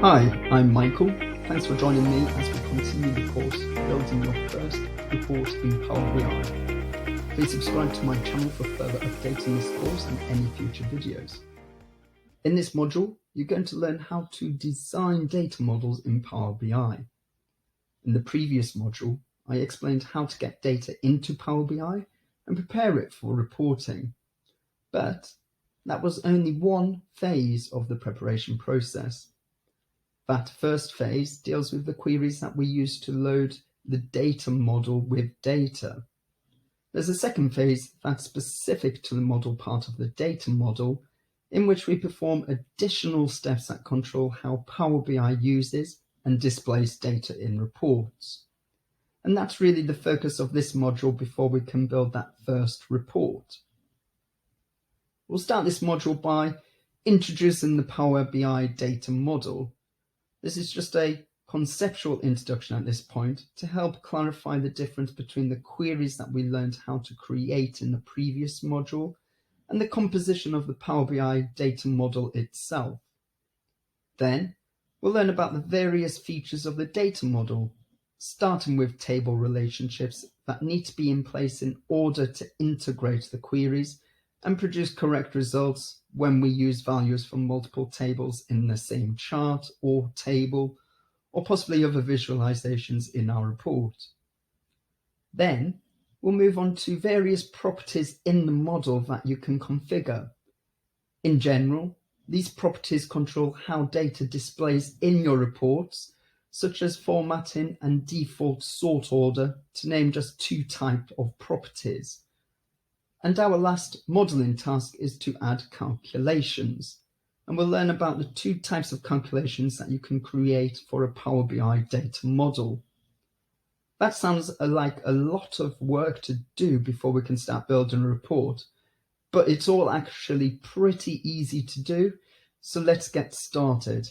Hi, I'm Michael. Thanks for joining me as we continue the course Building Your First Report in Power BI. Please subscribe to my channel for further updates on this course and any future videos. In this module, you're going to learn how to design data models in Power BI. In the previous module, I explained how to get data into Power BI and prepare it for reporting. But that was only one phase of the preparation process. That first phase deals with the queries that we use to load the data model with data. There's a second phase that's specific to the model part of the data model, in which we perform additional steps that control how Power BI uses and displays data in reports. And that's really the focus of this module before we can build that first report. We'll start this module by introducing the Power BI data model. This is just a conceptual introduction at this point to help clarify the difference between the queries that we learned how to create in the previous module and the composition of the Power BI data model itself. Then we'll learn about the various features of the data model, starting with table relationships that need to be in place in order to integrate the queries and produce correct results when we use values from multiple tables in the same chart or table, or possibly other visualizations in our report. Then we'll move on to various properties in the model that you can configure. In general, these properties control how data displays in your reports, such as formatting and default sort order, to name just two types of properties. And our last modeling task is to add calculations. And we'll learn about the two types of calculations that you can create for a Power BI data model. That sounds like a lot of work to do before we can start building a report, but it's all actually pretty easy to do. So let's get started.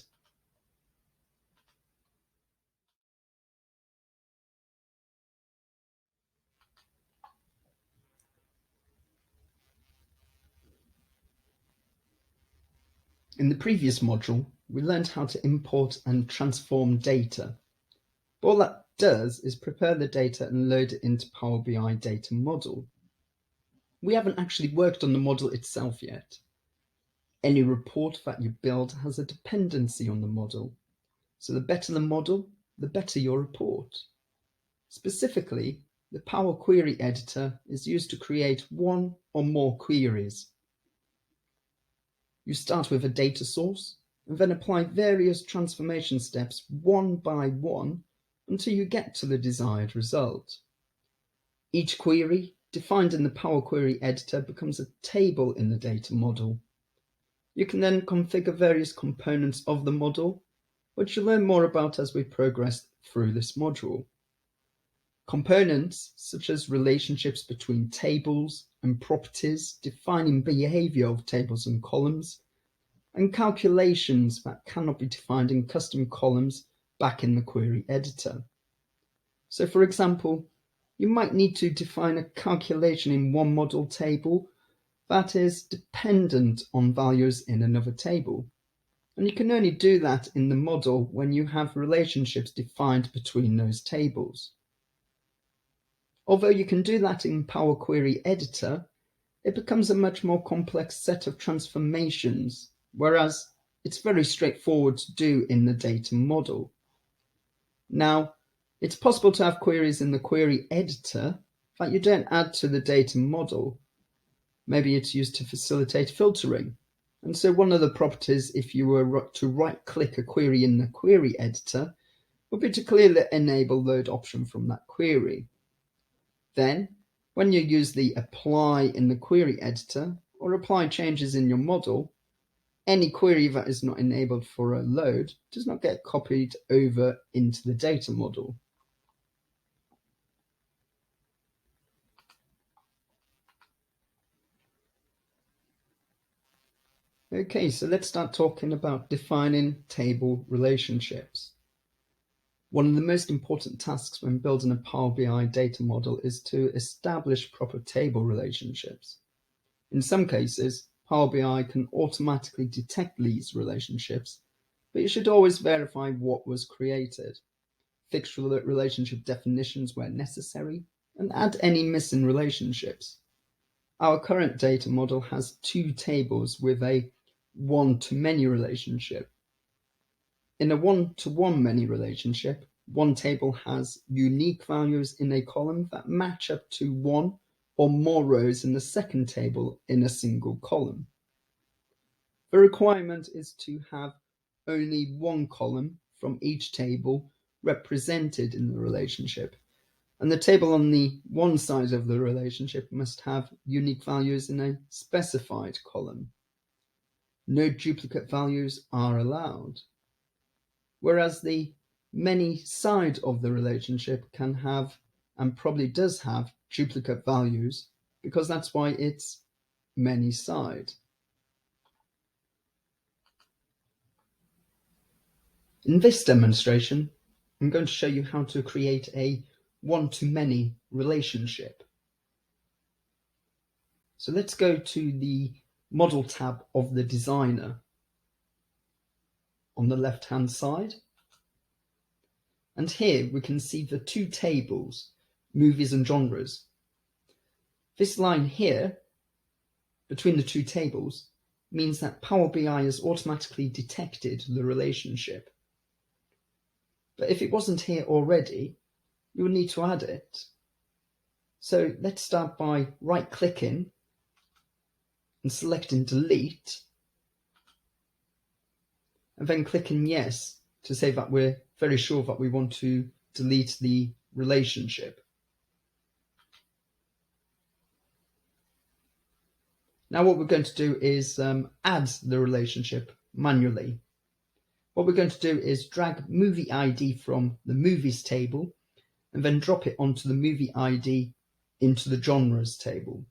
In the previous module, we learned how to import and transform data. But all that does is prepare the data and load it into Power BI data model. We haven't actually worked on the model itself yet. Any report that you build has a dependency on the model. So the better the model, the better your report. Specifically, the Power Query Editor is used to create one or more queries. You start with a data source and then apply various transformation steps one by one until you get to the desired result. Each query defined in the Power Query Editor becomes a table in the data model. You can then configure various components of the model, which you'll learn more about as we progress through this module. Components such as relationships between tables and properties defining behavior of tables and columns, and calculations that cannot be defined in custom columns back in the query editor. So for example, you might need to define a calculation in one model table that is dependent on values in another table. And you can only do that in the model when you have relationships defined between those tables. Although you can do that in Power Query Editor, it becomes a much more complex set of transformations, whereas it's very straightforward to do in the data model. Now, it's possible to have queries in the query editor that you don't add to the data model. Maybe it's used to facilitate filtering. And so one of the properties, if you were to right-click a query in the query editor, would be to clearly enable load option from that query. Then, when you use the apply in the query editor or apply changes in your model, any query that is not enabled for a load does not get copied over into the data model. Okay, so let's start talking about defining table relationships. One of the most important tasks when building a Power BI data model is to establish proper table relationships. In some cases, Power BI can automatically detect these relationships, but you should always verify what was created, fix relationship definitions where necessary, and add any missing relationships. Our current data model has two tables with a one-to-many relationship. In a one-to-one-many relationship, one table has unique values in a column that match up to one or more rows in the second table in a single column. The requirement is to have only one column from each table represented in the relationship, and the table on the one side of the relationship must have unique values in a specified column. No duplicate values are allowed, whereas the many side of the relationship can have, and probably does have, duplicate values, because that's why it's many side. In this demonstration, I'm going to show you how to create a one-to-many relationship. So let's go to the Model tab of the designer on the left-hand side. And here we can see the two tables, movies and genres. This line here, between the two tables, means that Power BI has automatically detected the relationship. But if it wasn't here already, you would need to add it. So let's start by right-clicking and selecting delete, and then clicking yes to say that we're very sure that we want to delete the relationship. Now what we're going to do is add the relationship manually. What we're going to do is drag movie ID from the movies table and then drop it onto the movie ID into the genres table.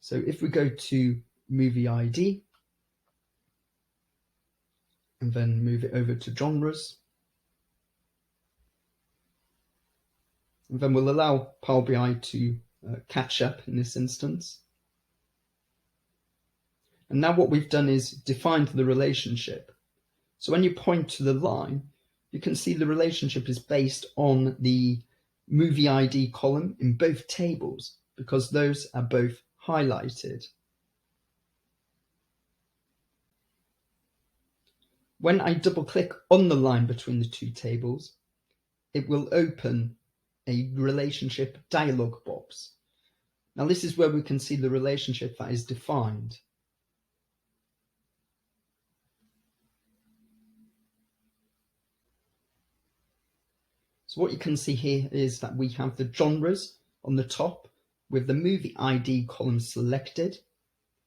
So if we go to movie ID and then move it over to genres, and then we'll allow Power BI to catch up in this instance. And now what we've done is defined the relationship. So when you point to the line, you can see the relationship is based on the movie ID column in both tables, because those are both highlighted. When I double click on the line between the two tables, it will open a relationship dialog box. Now this is where we can see the relationship that is defined. So what you can see here is that we have the genres on the top with the movie ID column selected.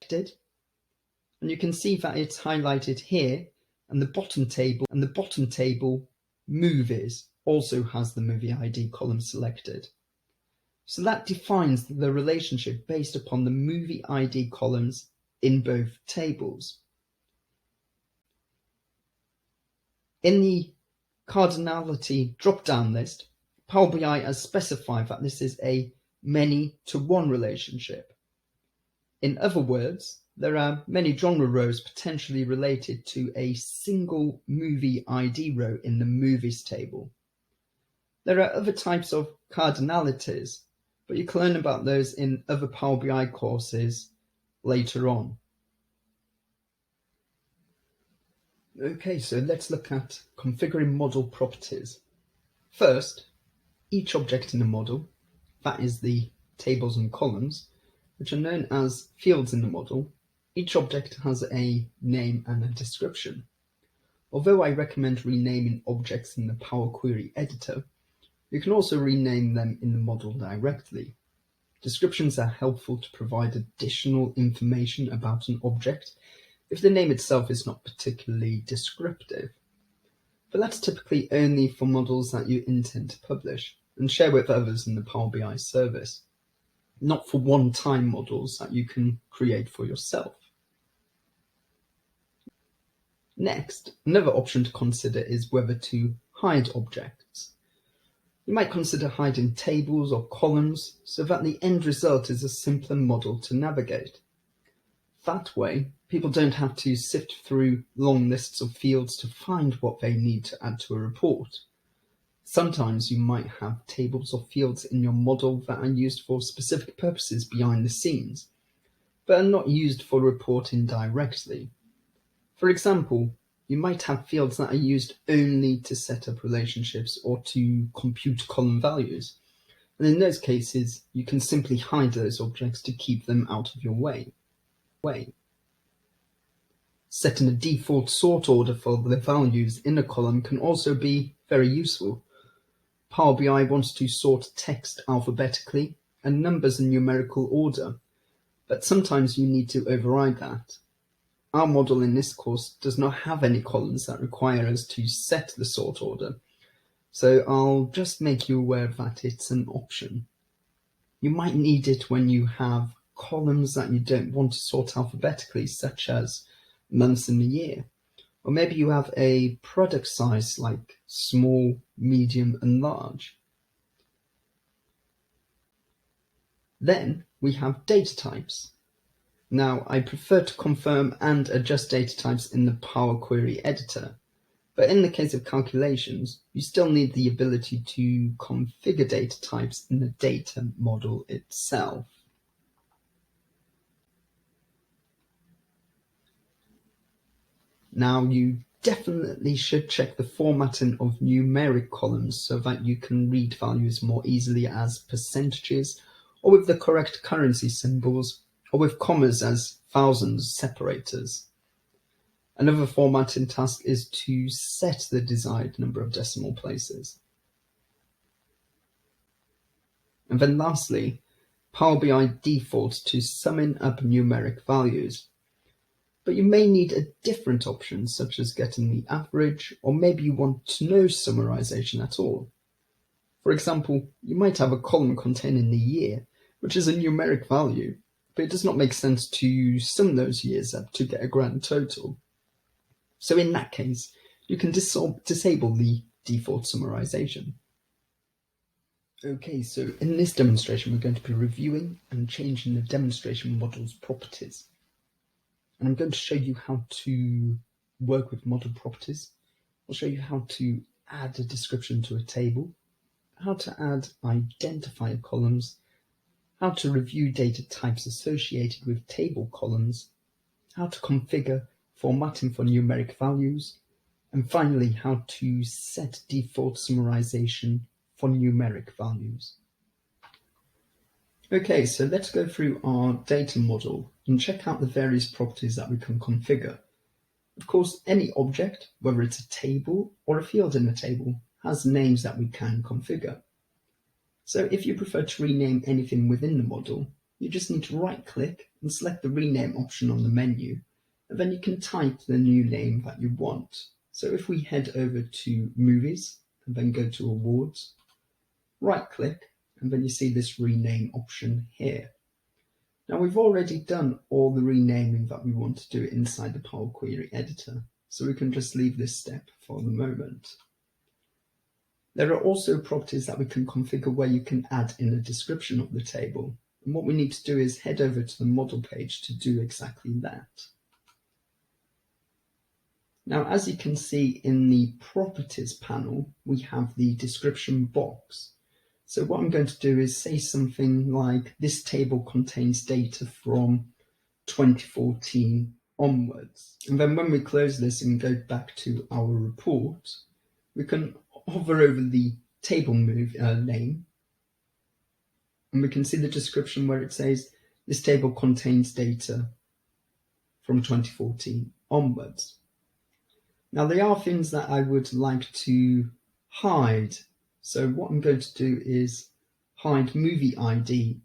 And you can see that it's highlighted here, and the bottom table movies also has the movie ID column selected. So that defines the relationship based upon the movie ID columns in both tables. In the cardinality drop-down list, Power BI has specified that this is a many-to-one relationship. In other words, there are many genre rows potentially related to a single movie ID row in the movies table. There are other types of cardinalities, but you can learn about those in other Power BI courses later on. Okay, so let's look at configuring model properties. First, each object in a model, that is the tables and columns, which are known as fields in the model, each object has a name and a description. Although I recommend renaming objects in the Power Query editor, you can also rename them in the model directly. Descriptions are helpful to provide additional information about an object if the name itself is not particularly descriptive. But that's typically only for models that you intend to publish and share with others in the Power BI service, not for one-time models that you can create for yourself. Next, another option to consider is whether to hide objects. You might consider hiding tables or columns so that the end result is a simpler model to navigate. That way, people don't have to sift through long lists of fields to find what they need to add to a report. Sometimes you might have tables or fields in your model that are used for specific purposes behind the scenes, but are not used for reporting directly. For example, you might have fields that are used only to set up relationships or to compute column values. And in those cases, you can simply hide those objects to keep them out of your way. Setting a default sort order for the values in a column can also be very useful. Power BI wants to sort text alphabetically and numbers in numerical order, but sometimes you need to override that. Our model in this course does not have any columns that require us to set the sort order, so I'll just make you aware that it's an option. You might need it when you have columns that you don't want to sort alphabetically, such as months in the year. Or maybe you have a product size like small, medium, and large. Then we have data types. Now, I prefer to confirm and adjust data types in the Power Query editor, but in the case of calculations, you still need the ability to configure data types in the data model itself. Now, you definitely should check the formatting of numeric columns so that you can read values more easily as percentages, or with the correct currency symbols, or with commas as thousands separators. Another formatting task is to set the desired number of decimal places. And then lastly, Power BI defaults to summing up numeric values. But you may need a different option, such as getting the average, or maybe you want no summarization at all. For example, you might have a column containing the year, which is a numeric value, but it does not make sense to sum those years up to get a grand total. So in that case, you can disable the default summarization. Okay, so in this demonstration, we're going to be reviewing and changing the demonstration model's properties. And I'm going to show you how to work with model properties. I'll show you how to add a description to a table, how to add identifier columns, how to review data types associated with table columns, how to configure formatting for numeric values, and finally how to set default summarization for numeric values. Okay, so let's go through our data model and check out the various properties that we can configure. Of course, any object, whether it's a table or a field in the table, has names that we can configure. So if you prefer to rename anything within the model, you just need to right-click and select the rename option on the menu, and then you can type the new name that you want. So if we head over to Movies and then go to Awards, right-click, and then you see this rename option here. Now we've already done all the renaming that we want to do inside the Power Query editor, so we can just leave this step for the moment. There are also properties that we can configure where you can add in a description of the table, and what we need to do is head over to the model page to do exactly that. Now, as you can see in the properties panel, we have the description box. So what I'm going to do is say something like, this table contains data from 2014 onwards. And then when we close this and go back to our report, we can hover over the table name, and we can see the description where it says, this table contains data from 2014 onwards. Now there are things that I would like to hide. So what I'm going to do is hide movie ID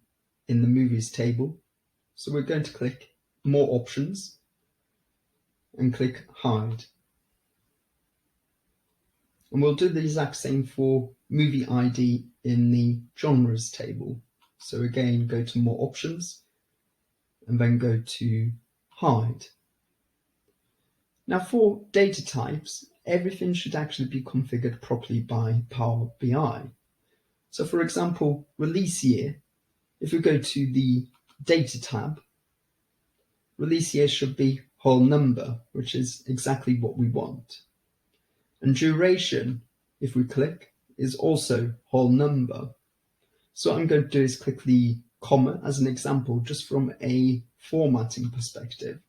in the movies table. So we're going to click More Options and click Hide. And we'll do the exact same for movie ID in the genres table. So again, go to More Options and then go to Hide. Now for data types, everything should actually be configured properly by Power BI. So for example, release year, if we go to the Data tab, release year should be whole number, which is exactly what we want. And duration, if we click, is also whole number. So what I'm going to do is click the comma as an example, just from a formatting perspective.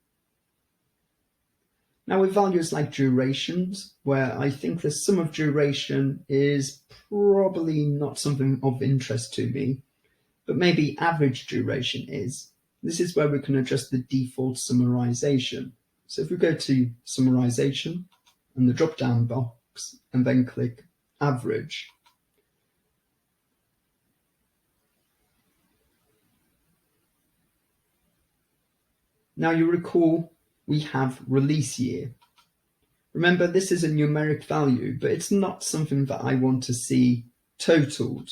Now with values like durations, where I think the sum of duration is probably not something of interest to me, but maybe average duration is. This is where we can adjust the default summarization. So if we go to summarization and the drop down box and then click average, now you recall we have release year. Remember, this is a numeric value, but it's not something that I want to see totaled.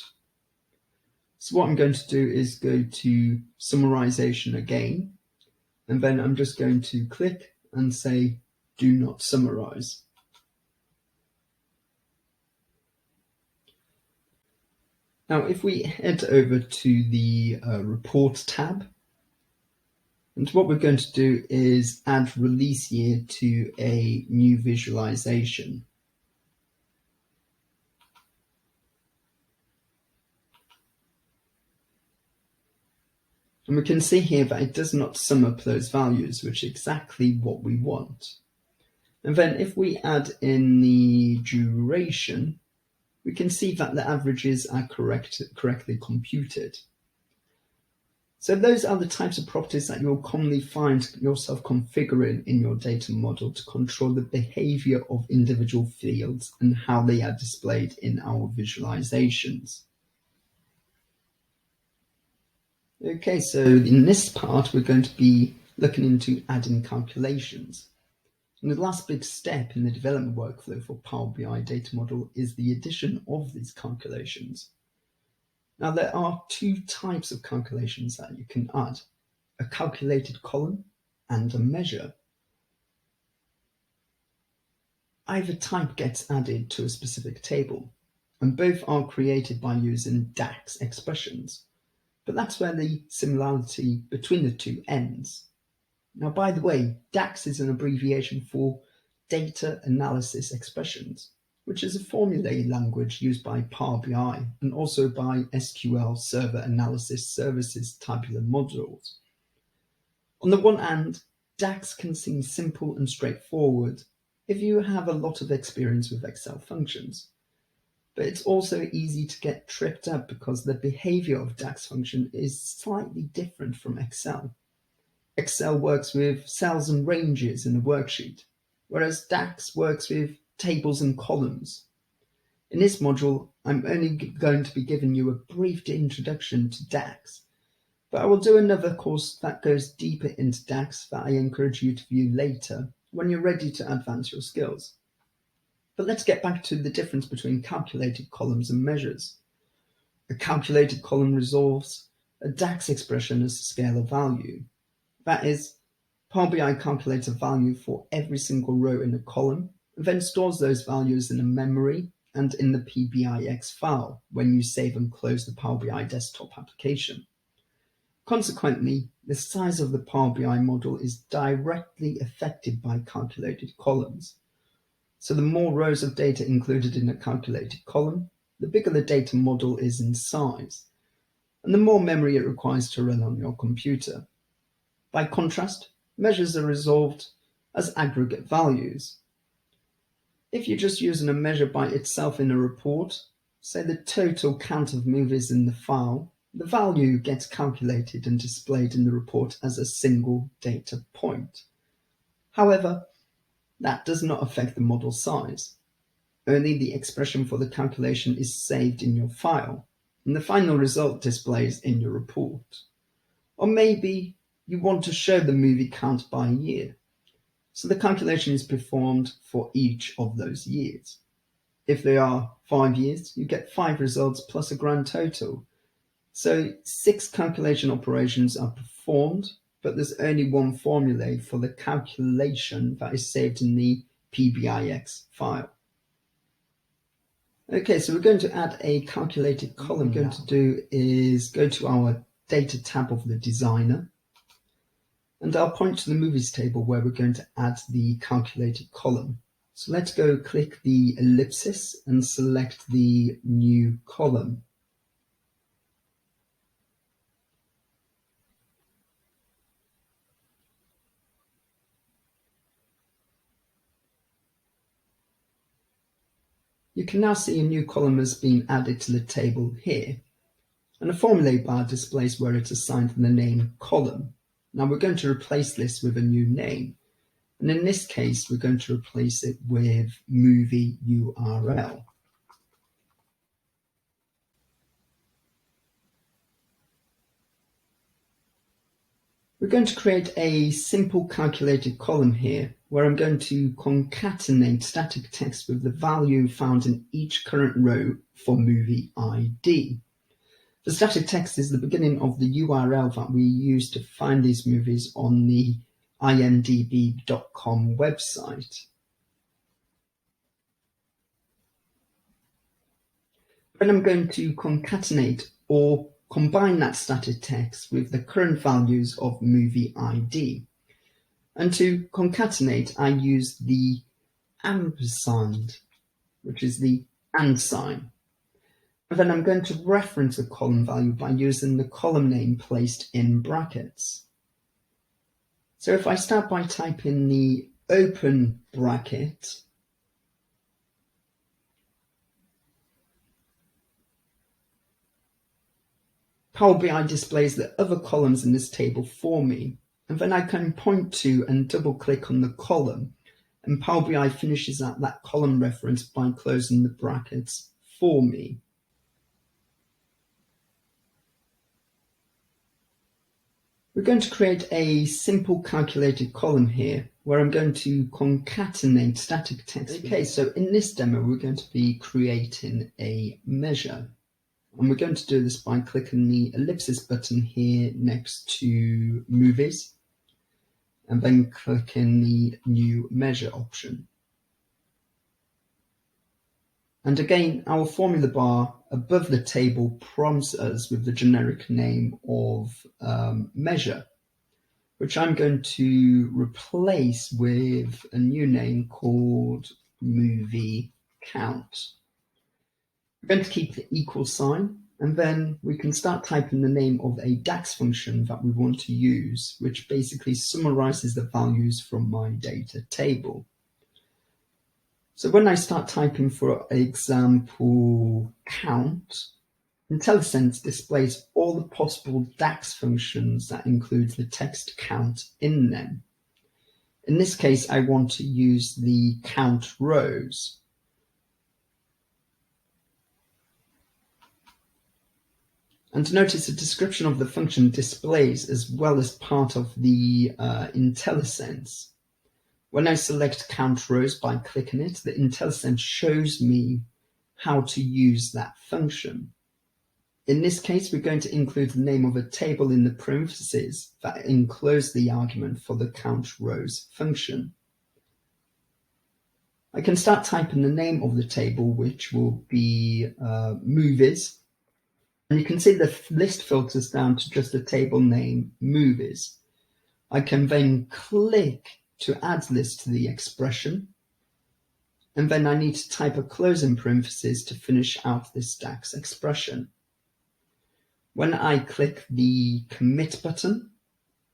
So what I'm going to do is go to summarization again, and then I'm just going to click and say, do not summarize. Now, if we head over to the report tab, and what we're going to do is add release year to a new visualization. And we can see here that it does not sum up those values, which is exactly what we want. And then if we add in the duration, we can see that the averages are correctly computed. So those are the types of properties that you'll commonly find yourself configuring in your data model to control the behavior of individual fields and how they are displayed in our visualizations. Okay, so in this part, we're going to be looking into adding calculations. And the last big step in the development workflow for Power BI data model is the addition of these calculations. Now, there are two types of calculations that you can add, a calculated column and a measure. Either type gets added to a specific table, and both are created by using DAX expressions. But that's where the similarity between the two ends. Now, by the way, DAX is an abbreviation for data analysis expressions, which is a formulae language used by Power BI and also by SQL Server Analysis Services tabular modules. On the one hand, DAX can seem simple and straightforward if you have a lot of experience with Excel functions. But it's also easy to get tripped up because the behavior of DAX function is slightly different from Excel. Excel works with cells and ranges in a worksheet, whereas DAX works with tables and columns. In this module, I'm only going to be giving you a brief introduction to DAX, but I will do another course that goes deeper into DAX that I encourage you to view later when you're ready to advance your skills. But let's get back to the difference between calculated columns and measures. A calculated column resolves a DAX expression as a scalar value. That is, Power BI calculates a value for every single row in a column and then stores those values in a memory and in the PBIX file when you save and close the Power BI desktop application. Consequently, the size of the Power BI model is directly affected by calculated columns. So the more rows of data included in a calculated column, the bigger the data model is in size, and the more memory it requires to run on your computer. By contrast, measures are resolved as aggregate values. If you're just using a measure by itself in a report, say the total count of movies in the file, the value gets calculated and displayed in the report as a single data point. However, that does not affect the model size. Only the expression for the calculation is saved in your file, and the final result displays in your report. Or maybe you want to show the movie count by year, so the calculation is performed for each of those years. If they are 5 years, you get 5 results plus a grand total. So 6 calculation operations are performed, but there's only one formula for the calculation that is saved in the PBIX file. Okay, so we're going to add a calculated column. What we're going to do is go to our data tab of the designer. And I'll point to the movies table where we're going to add the calculated column. So let's go click the ellipsis and select the new column. You can now see a new column has been added to the table here, and a formula bar displays where it's assigned the name column. Now we're going to replace this with a new name, and in this case we're going to replace it with movie URL. We're going to create a simple calculated column here where I'm going to concatenate static text with the value found in each current row for movie ID. The static text is the beginning of the URL that we use to find these movies on the imdb.com website. Then I'm going to concatenate or combine that static text with the current values of movie ID. And to concatenate, I use the ampersand, which is the and sign. And then I'm going to reference a column value by using the column name placed in brackets. So if I start by typing the open bracket, Power BI displays the other columns in this table for me, and then I can point to and double click on the column, and Power BI finishes out that column reference by closing the brackets for me. We're going to create a simple calculated column here where I'm going to concatenate static text. Okay, so in this demo we're going to be creating a measure. And we're going to do this by clicking the ellipsis button here next to movies and then clicking the new measure option. And again, our formula bar above the table prompts us with the generic name of measure, which I'm going to replace with a new name called movie count. We're going to keep the equal sign, and then we can start typing the name of a DAX function that we want to use, which basically summarizes the values from my data table. So when I start typing, for example, count, IntelliSense displays all the possible DAX functions that includes the text count in them. In this case, I want to use the count rows. And notice the description of the function displays as well as part of the IntelliSense. When I select count rows by clicking it, the IntelliSense shows me how to use that function. In this case, we're going to include the name of a table in the parentheses that enclose the argument for the count rows function. I can start typing the name of the table, which will be movies. And you can see the list filters down to just the table name movies. I can then click to add this to the expression, and then I need to type a closing parenthesis to finish out this DAX expression. When I click the commit button,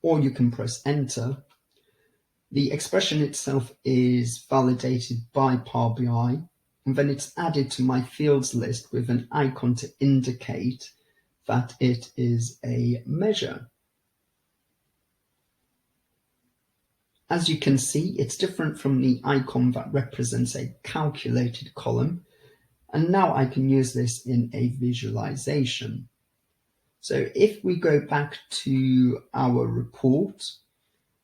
or you can press enter, the expression itself is validated by Power BI, and then it's added to my fields list with an icon to indicate that it is a measure. As you can see, it's different from the icon that represents a calculated column, and now I can use this in a visualization. So if we go back to our report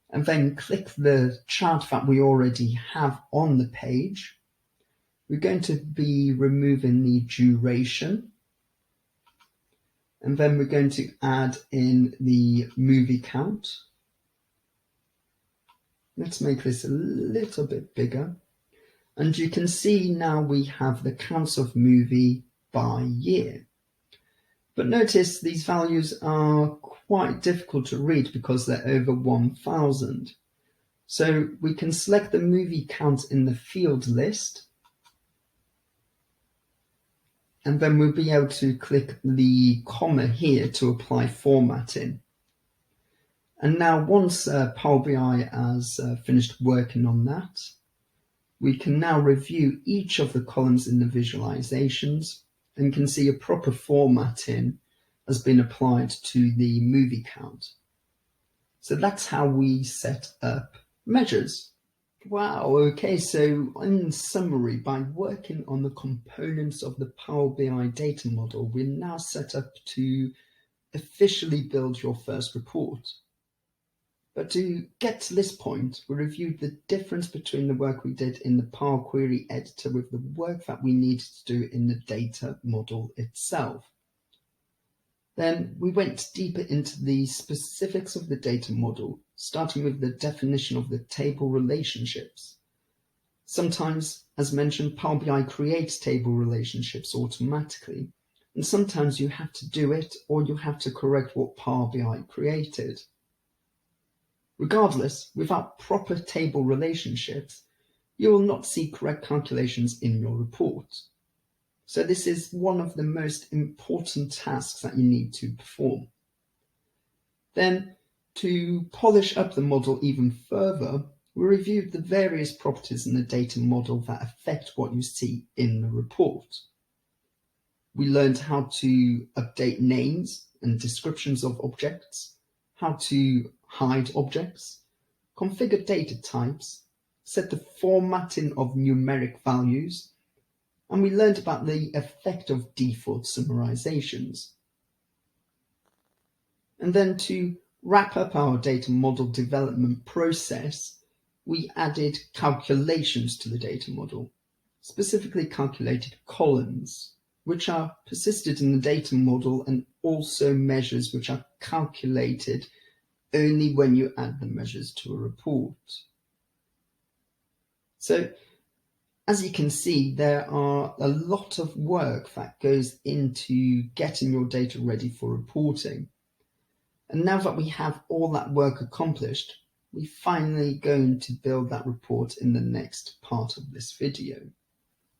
and then click the chart that we already have on the page, we're going to be removing the duration, and then we're going to add in the movie count. Let's make this a little bit bigger. And you can see now we have the counts of movie by year. But notice these values are quite difficult to read because they're over 1000. So we can select the movie count in the field list, and then we'll be able to click the comma here to apply formatting. And now once Power BI has finished working on that, we can now review each of the columns in the visualizations and can see a proper formatting has been applied to the movie count. So that's how we set up measures. Wow, okay, so in summary, by working on the components of the Power BI data model, we're now set up to officially build your first report. But to get to this point, we reviewed the difference between the work we did in the Power Query editor with the work that we needed to do in the data model itself. Then we went deeper into the specifics of the data model, starting with the definition of the table relationships. Sometimes, as mentioned, Power BI creates table relationships automatically, and sometimes you have to do it or you have to correct what Power BI created. Regardless, without proper table relationships, you will not see correct calculations in your report. So this is one of the most important tasks that you need to perform. Then, to polish up the model even further, we reviewed the various properties in the data model that affect what you see in the report. We learned how to update names and descriptions of objects, how to hide objects, configure data types, set the formatting of numeric values, and we learned about the effect of default summarizations. And then to wrap up our data model development process, we added calculations to the data model, specifically calculated columns, which are persisted in the data model, and also measures which are calculated only when you add the measures to a report. So, as you can see, there are a lot of work that goes into getting your data ready for reporting. And now that we have all that work accomplished, we're finally going to build that report in the next part of this video.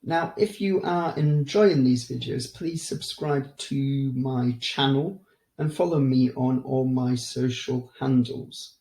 Now, if you are enjoying these videos, please subscribe to my channel and follow me on all my social handles.